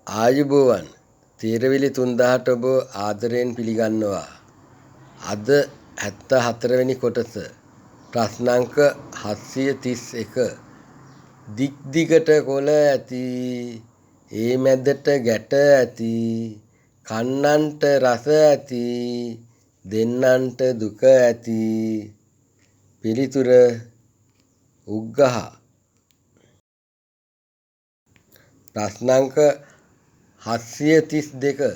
ආයුබෝවන් තීරවිලි 3000ට ඔබ ආදරයෙන් පිළිගන්නවා. අද 74 වෙනි කොටස. ප්‍රශ්න අංක 731. දික් දිගට කොළ ඇති, ඒ මැදට ගැට ඇති, කන්නන්ට රස ඇති, දෙන්නන්ට දුක ඇති. පිළිතුර උග්ගහ. ප්‍රශ්න අංක 732.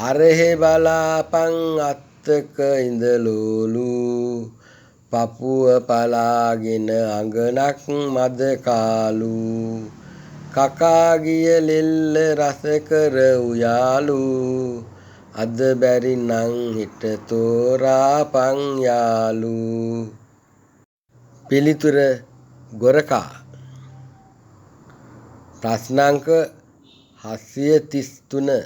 අරහෙ බලාපං අත්තක ඉඳලෝලු, පපුව පලාගෙන අඟනක් මද කාලු, කකා ගිය ලෙල්ල රස කර උයාලු, අද බැරි නං හිට තෝරාපං යාලු. පිළිතුර ගොරකා. ප්‍රශ්න අංක 733.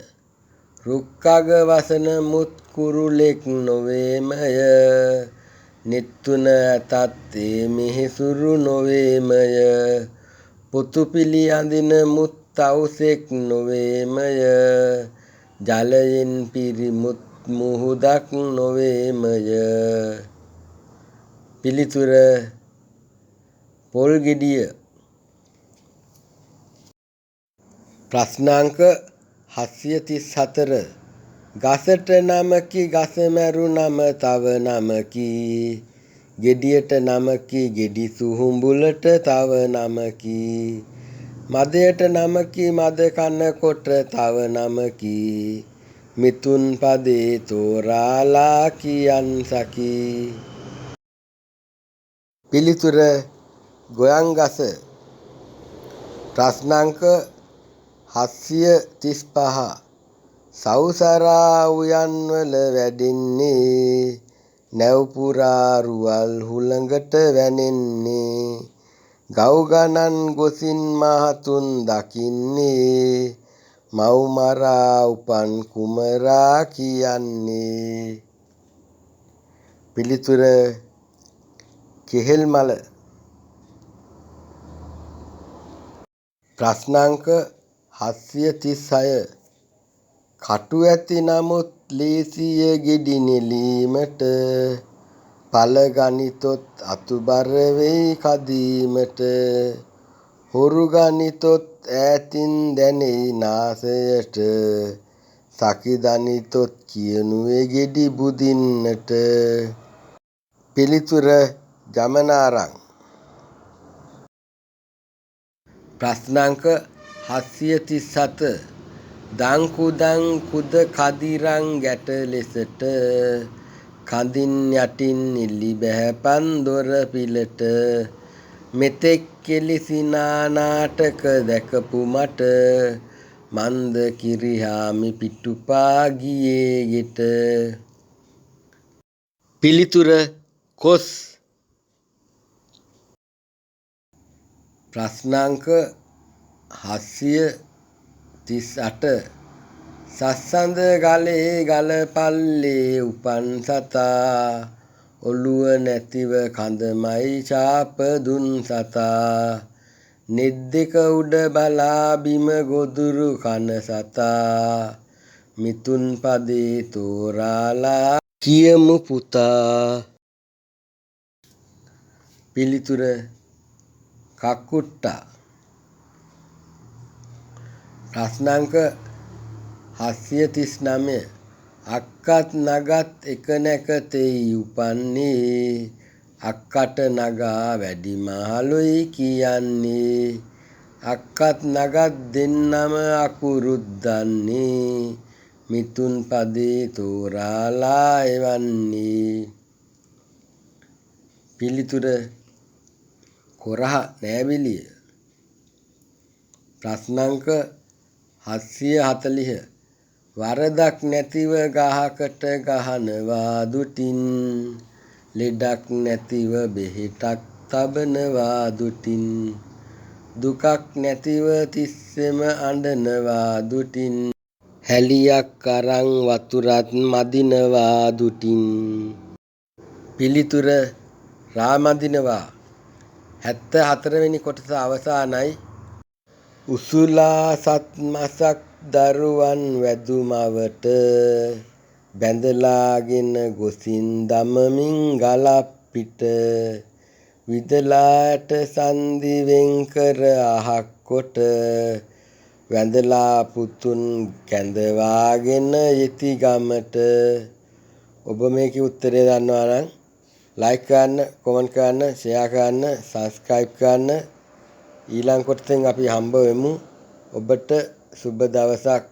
රුක්කග වසන මුත් කුරුලෙක් නොවේමය, නිත්තුන ඇතත් ඒ මිහිසුරු නොවේමය, පොතුපිලි අඳින මුත් තවුසෙක් නොවේමය, ජලයෙන් පිරිමුත් මුහුදක් නොවේමය. පිළිතුර පොල් ගෙඩිය. ප්‍රශ්න අංක 734. ගසට නමකි ගස මැරු නම තව නමකි, ගෙඩියට නමකි ගෙඩි සුහුඹුලට තව නමකි, මදයට නමකි මද කන කොට තව නමකි, මිතුන් පදේ තෝරාලා කියන් සකි. පිළිතුර ගොයන් ගස. ප්‍රශ්න අංක 735. සවුසරා උයන්වල වැඩෙන්නේ, නැව් පුරා රුවල් හුළඟට වැනෙන්නේ, ගව් ගණන් ගොසින් මහතුන් දකින්නේ, මව් මරා උපන් කුමරා කියන්නේ. පිළිතුර කෙහෙල් මල. ප්‍රශ්න අංක 736. කටු ඇති නමුත් ලේසිය ගෙඩි නෙලීමට, පල ගනිතොත් අතුබර වෙයි කදීමට, හොරු ගනිතොත් ඈතින් දැනෙයි නාසයට, සකි දනිතොත් කියනුවේ ගෙඩි බුදින්නට. පිළිතුර ජමනාරං. ප්‍රශ්න අංක 737. දංකුදං කුද කදිරං ගැට ලෙසට, කඳින් යටින් ඉලි බැහැපන් දොර පිලට, මෙතෙක් කෙලිසිනා නාටක දැකපු මට, මන්ද කිරිහාමි පිටුපා ගියේ ගෙට. පිළිතුර කොස්. ප්‍රශ්න අංක 738. සස්සඳ ගලේ ගල පල්ලේ උපන් සතා, ඔළුව නැතිව කඳමයි ශාප දුන් සතා, නෙත් දෙක උඩ බලා බිම ගොදුරු කන සතා, මිතුන් පදේ තෝරාලා කියමු පුතා. පිළිතුර කක්කුට්ටා. ප්‍රශ්න අංක 739. අක්කත් නගත් එක නැකතෙයි උපන්නේ, අක්කට නගා වැඩි මහලුයි කියන්නේ, අක්කත් නගත් දෙන්නම අකුරුත් දන්නේ, මිතුන් පදේ තෝරාලා එවන්නේ. පිළිතුර කොරහ නෑවිලිය. ප්‍රශ්න අංක 740. වරදක් නැතිව ගහකට ගහනවා දුටින්, ලෙඩක් නැතිව බෙහෙතක් තබනවා දුටින්, දුකක් නැතිව තිස්සෙම අඬනවා දුටින්, හැලියක් අරන් වතුරත් මදිනවා දුටින්. පිළිතුර රාමදිනවා. 74 වෙනි කොටස අවසానයි. උසුලා සත් මසක් දරුවන් වැදුමවට බැඳලාගෙන ගොසින් දමමින් ගලක් පිට විදලාට සන්දි වෙන් කර අහක් කොට වැඳලා පුතුන් කැඳවාගෙන යෙති ගමට. ඔබ මේකේ උත්තරේ දන්නවා නම් ලයික් කරන්න, කොමන්ට් කරන්න, ෂෙයා කරන්න, සබ්ස්ක්‍රයිබ් කරන්න. ඊළඟ කොටසෙන් අපි හම්බ වෙමු. ඔබට සුබ දවසක්.